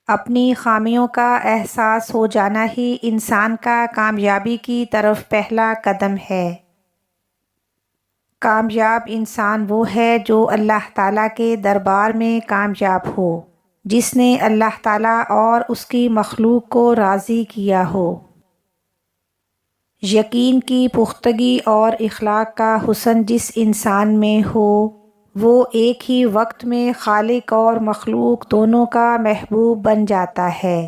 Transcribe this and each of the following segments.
اپنی خامیوں کا احساس ہو جانا ہی انسان کا کامیابی کی طرف پہلا قدم ہے۔ کامیاب انسان وہ ہے جو اللہ تعالیٰ کے دربار میں کامیاب ہو، جس نے اللہ تعالیٰ اور اس کی مخلوق کو راضی کیا ہو۔ یقین کی پختگی اور اخلاق کا حسن جس انسان میں ہو، وہ ایک ہی وقت میں خالق اور مخلوق دونوں کا محبوب بن جاتا ہے۔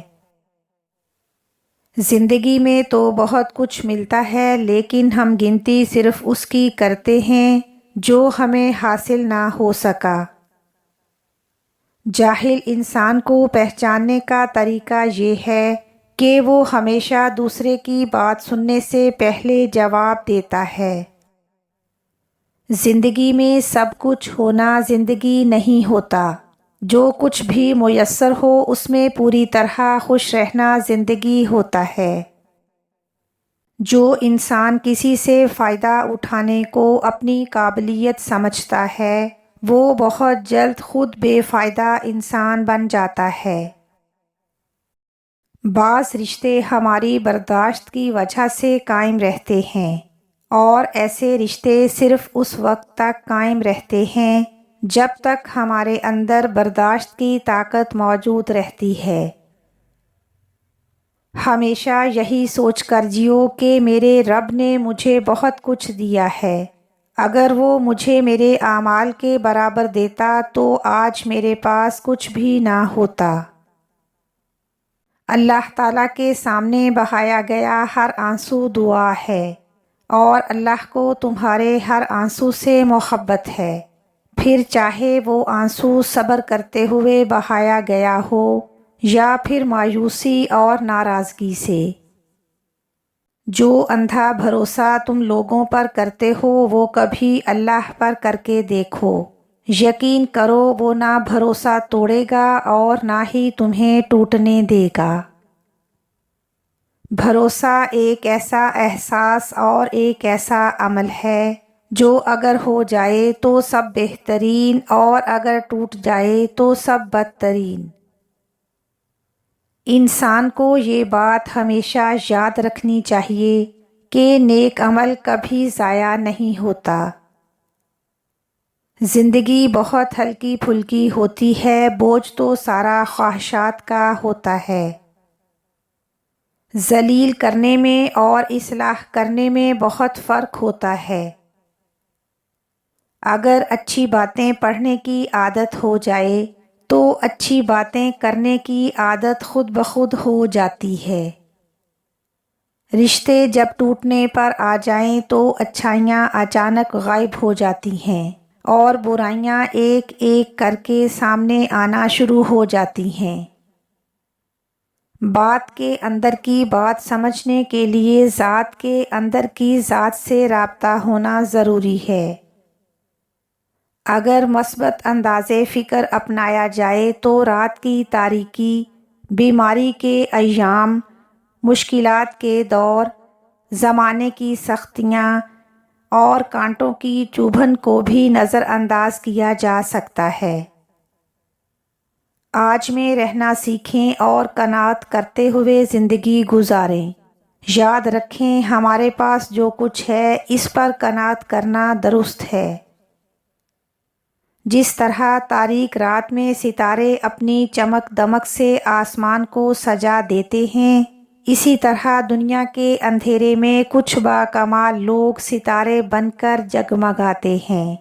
زندگی میں تو بہت کچھ ملتا ہے، لیکن ہم گنتی صرف اس کی کرتے ہیں جو ہمیں حاصل نہ ہو سکا۔ جاہل انسان کو پہچاننے کا طریقہ یہ ہے کہ وہ ہمیشہ دوسرے کی بات سننے سے پہلے جواب دیتا ہے۔ زندگی میں سب کچھ ہونا زندگی نہیں ہوتا، جو کچھ بھی میسر ہو اس میں پوری طرح خوش رہنا زندگی ہوتا ہے۔ جو انسان کسی سے فائدہ اٹھانے کو اپنی قابلیت سمجھتا ہے، وہ بہت جلد خود بے فائدہ انسان بن جاتا ہے۔ بعض رشتے ہماری برداشت کی وجہ سے قائم رہتے ہیں، اور ایسے رشتے صرف اس وقت تک قائم رہتے ہیں جب تک ہمارے اندر برداشت کی طاقت موجود رہتی ہے۔ ہمیشہ یہی سوچ کر جیو کہ میرے رب نے مجھے بہت کچھ دیا ہے، اگر وہ مجھے میرے اعمال کے برابر دیتا تو آج میرے پاس کچھ بھی نہ ہوتا۔ اللہ تعالیٰ کے سامنے بہایا گیا ہر آنسو دعا ہے، اور اللہ کو تمہارے ہر آنسو سے محبت ہے، پھر چاہے وہ آنسو صبر کرتے ہوئے بہایا گیا ہو یا پھر مایوسی اور ناراضگی سے۔ جو اندھا بھروسہ تم لوگوں پر کرتے ہو وہ کبھی اللہ پر کر کے دیکھو، یقین کرو وہ نہ بھروسہ توڑے گا اور نہ ہی تمہیں ٹوٹنے دے گا۔ بھروسہ ایک ایسا احساس اور ایک ایسا عمل ہے جو اگر ہو جائے تو سب بہترین، اور اگر ٹوٹ جائے تو سب بدترین۔ انسان کو یہ بات ہمیشہ یاد رکھنی چاہیے کہ نیک عمل کبھی ضائع نہیں ہوتا۔ زندگی بہت ہلکی پھلکی ہوتی ہے، بوجھ تو سارا خواہشات کا ہوتا ہے۔ ذلیل کرنے میں اور اصلاح کرنے میں بہت فرق ہوتا ہے۔ اگر اچھی باتیں پڑھنے کی عادت ہو جائے تو اچھی باتیں کرنے کی عادت خود بخود ہو جاتی ہے۔ رشتے جب ٹوٹنے پر آ جائیں تو اچھائیاں اچانک غائب ہو جاتی ہیں اور برائیاں ایک ایک کر کے سامنے آنا شروع ہو جاتی ہیں۔ بات کے اندر کی بات سمجھنے کے لیے ذات کے اندر کی ذات سے رابطہ ہونا ضروری ہے۔ اگر مثبت انداز فکر اپنایا جائے تو رات کی تاریکی، بیماری کے ایام، مشکلات کے دور، زمانے کی سختیاں اور کانٹوں کی چبھن کو بھی نظر انداز کیا جا سکتا ہے۔ آج میں رہنا سیکھیں اور قناعت کرتے ہوئے زندگی گزاریں۔ یاد رکھیں ہمارے پاس جو کچھ ہے اس پر قناعت کرنا درست ہے۔ جس طرح تاریک رات میں ستارے اپنی چمک دمک سے آسمان کو سجا دیتے ہیں، اسی طرح دنیا کے اندھیرے میں کچھ باکمال لوگ ستارے بن کر جگمگاتے ہیں۔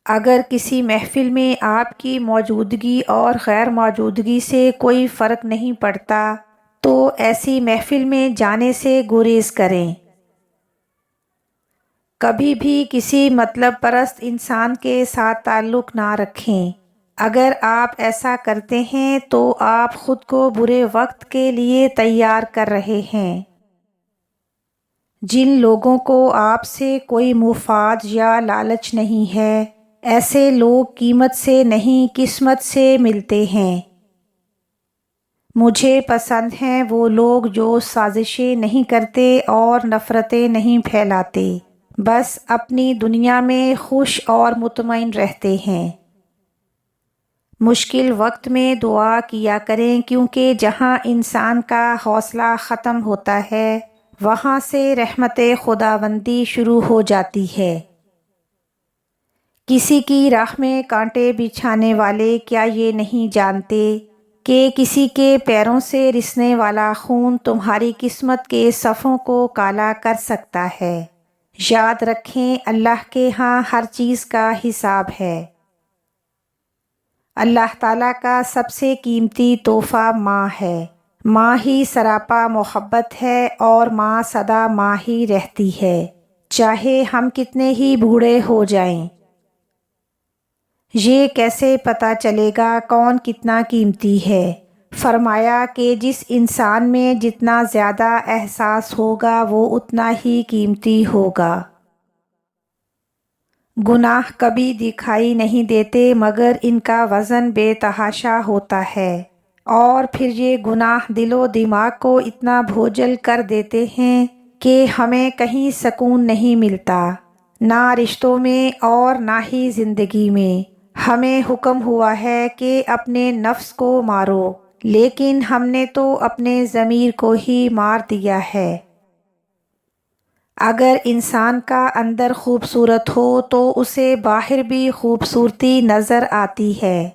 اگر کسی محفل میں آپ کی موجودگی اور غیر موجودگی سے کوئی فرق نہیں پڑتا تو ایسی محفل میں جانے سے گریز کریں۔ کبھی بھی کسی مطلب پرست انسان کے ساتھ تعلق نہ رکھیں۔ اگر آپ ایسا کرتے ہیں تو آپ خود کو برے وقت کے لیے تیار کر رہے ہیں۔ جن لوگوں کو آپ سے کوئی مفاد یا لالچ نہیں ہے، ایسے لوگ قیمت سے نہیں قسمت سے ملتے ہیں۔ مجھے پسند ہیں وہ لوگ جو سازشیں نہیں کرتے اور نفرتیں نہیں پھیلاتے، بس اپنی دنیا میں خوش اور مطمئن رہتے ہیں۔ مشکل وقت میں دعا کیا کریں، کیونکہ جہاں انسان کا حوصلہ ختم ہوتا ہے وہاں سے رحمت خداوندی شروع ہو جاتی ہے۔ کسی کی راہ میں کانٹے بچھانے والے کیا یہ نہیں جانتے کہ کسی کے پیروں سے رسنے والا خون تمہاری قسمت کے صفوں کو کالا کر سکتا ہے۔ یاد رکھیں، اللہ کے ہاں ہر چیز کا حساب ہے۔ اللہ تعالیٰ کا سب سے قیمتی تحفہ ماں ہے۔ ماں ہی سراپا محبت ہے اور ماں سدا ماں ہی رہتی ہے، چاہے ہم کتنے ہی بوڑھے ہو جائیں۔ یہ کیسے پتہ چلے گا کون کتنا قیمتی ہے؟ فرمایا کہ جس انسان میں جتنا زیادہ احساس ہوگا وہ اتنا ہی قیمتی ہوگا۔ گناہ کبھی دکھائی نہیں دیتے مگر ان کا وزن بے تحاشا ہوتا ہے، اور پھر یہ گناہ دل و دماغ کو اتنا بوجھل کر دیتے ہیں کہ ہمیں کہیں سکون نہیں ملتا، نہ رشتوں میں اور نہ ہی زندگی میں۔ ہمیں حکم ہوا ہے کہ اپنے نفس کو مارو، لیکن ہم نے تو اپنے ضمیر کو ہی مار دیا ہے۔ اگر انسان کا اندر خوبصورت ہو تو اسے باہر بھی خوبصورتی نظر آتی ہے۔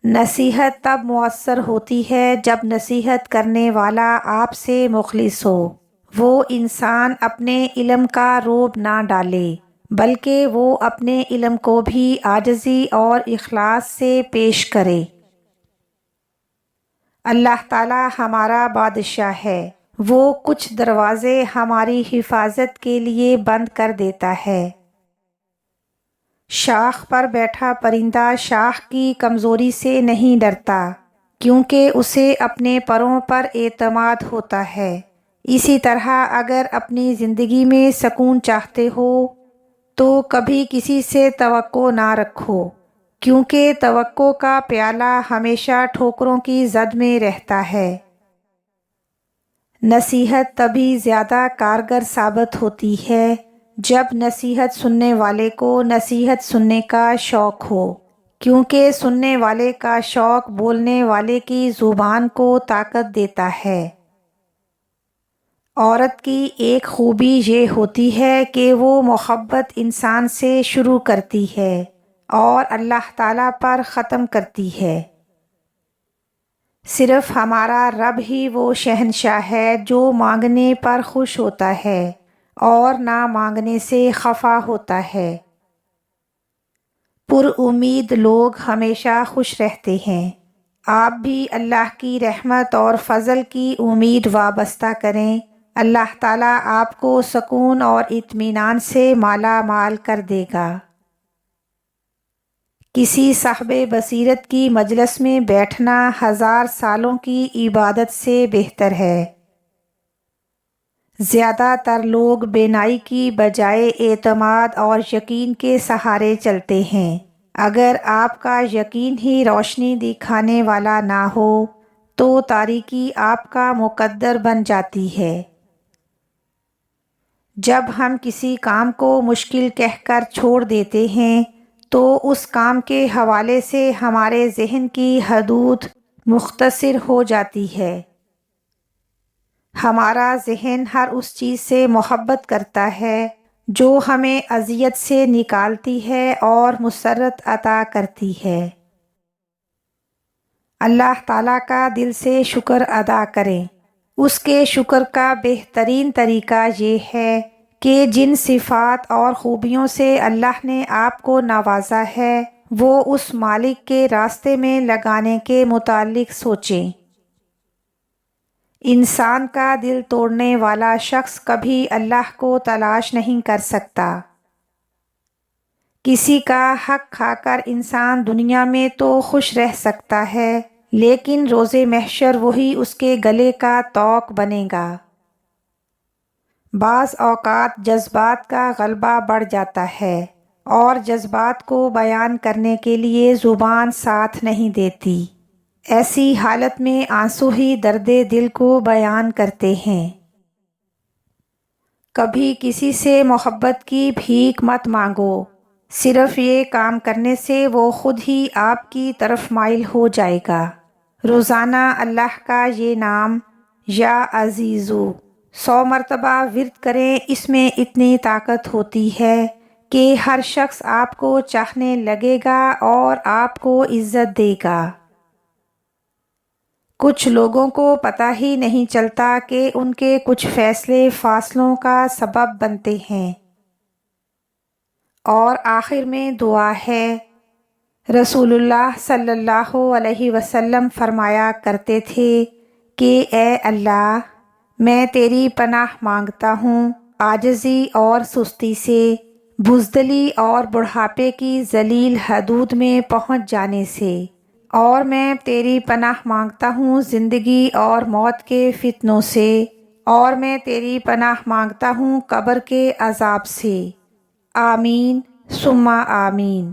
نصیحت تب مؤثر ہوتی ہے جب نصیحت کرنے والا آپ سے مخلص ہو۔ وہ انسان اپنے علم کا رعب نہ ڈالے، بلکہ وہ اپنے علم کو بھی عاجزی اور اخلاص سے پیش کرے۔ اللہ تعالی ہمارا بادشاہ ہے، وہ کچھ دروازے ہماری حفاظت کے لیے بند کر دیتا ہے۔ شاخ پر بیٹھا پرندہ شاخ کی کمزوری سے نہیں ڈرتا، کیونکہ اسے اپنے پروں پر اعتماد ہوتا ہے۔ اسی طرح اگر اپنی زندگی میں سکون چاہتے ہو تو کبھی کسی سے توقع نہ رکھو، کیونکہ توقع کا پیالہ ہمیشہ ٹھوکروں کی زد میں رہتا ہے۔ نصیحت تبھی زیادہ کارگر ثابت ہوتی ہے جب نصیحت سننے والے کو نصیحت سننے کا شوق ہو، کیونکہ سننے والے کا شوق بولنے والے کی زبان کو طاقت دیتا ہے۔ عورت کی ایک خوبی یہ ہوتی ہے کہ وہ محبت انسان سے شروع کرتی ہے اور اللہ تعالیٰ پر ختم کرتی ہے۔ صرف ہمارا رب ہی وہ شہنشاہ ہے جو مانگنے پر خوش ہوتا ہے اور نہ مانگنے سے خفا ہوتا ہے۔ پر امید لوگ ہمیشہ خوش رہتے ہیں۔ آپ بھی اللہ کی رحمت اور فضل کی امید وابستہ کریں، اللہ تعالیٰ آپ کو سکون اور اطمینان سے مالا مال کر دے گا۔ کسی صاحب بصیرت کی مجلس میں بیٹھنا 1000 سالوں کی عبادت سے بہتر ہے۔ زیادہ تر لوگ بینائی کی بجائے اعتماد اور یقین کے سہارے چلتے ہیں۔ اگر آپ کا یقین ہی روشنی دکھانے والا نہ ہو تو تاریکی آپ کا مقدر بن جاتی ہے۔ جب ہم کسی کام کو مشکل کہہ کر چھوڑ دیتے ہیں تو اس کام کے حوالے سے ہمارے ذہن کی حدود مختصر ہو جاتی ہے۔ ہمارا ذہن ہر اس چیز سے محبت کرتا ہے جو ہمیں اذیت سے نکالتی ہے اور مسرت عطا کرتی ہے۔ اللہ تعالیٰ کا دل سے شکر ادا کریں۔ اس کے شکر کا بہترین طریقہ یہ ہے کہ جن صفات اور خوبیوں سے اللہ نے آپ کو نوازا ہے وہ اس مالک کے راستے میں لگانے کے متعلق سوچیں۔ انسان کا دل توڑنے والا شخص کبھی اللہ کو تلاش نہیں کر سکتا۔ کسی کا حق کھا کر انسان دنیا میں تو خوش رہ سکتا ہے، لیکن روز محشر وہی اس کے گلے کا طوق بنے گا۔ بعض اوقات جذبات کا غلبہ بڑھ جاتا ہے اور جذبات کو بیان کرنے کے لیے زبان ساتھ نہیں دیتی۔ ایسی حالت میں آنسو ہی درد دل کو بیان کرتے ہیں۔ کبھی کسی سے محبت کی بھیک مت مانگو، صرف یہ کام کرنے سے وہ خود ہی آپ کی طرف مائل ہو جائے گا۔ روزانہ اللہ کا یہ نام یا عزیزو 100 مرتبہ ورد کریں، اس میں اتنی طاقت ہوتی ہے کہ ہر شخص آپ کو چاہنے لگے گا اور آپ کو عزت دے گا۔ کچھ لوگوں کو پتہ ہی نہیں چلتا کہ ان کے کچھ فیصلے فاصلوں کا سبب بنتے ہیں۔ اور آخر میں دعا ہے۔ رسول اللہ صلی اللہ علیہ وسلم فرمایا کرتے تھے کہ اے اللہ، میں تیری پناہ مانگتا ہوں عاجزی اور سستی سے، بزدلی اور بڑھاپے کی ذلیل حدود میں پہنچ جانے سے، اور میں تیری پناہ مانگتا ہوں زندگی اور موت کے فتنوں سے، اور میں تیری پناہ مانگتا ہوں قبر کے عذاب سے۔ آمین ثم آمین۔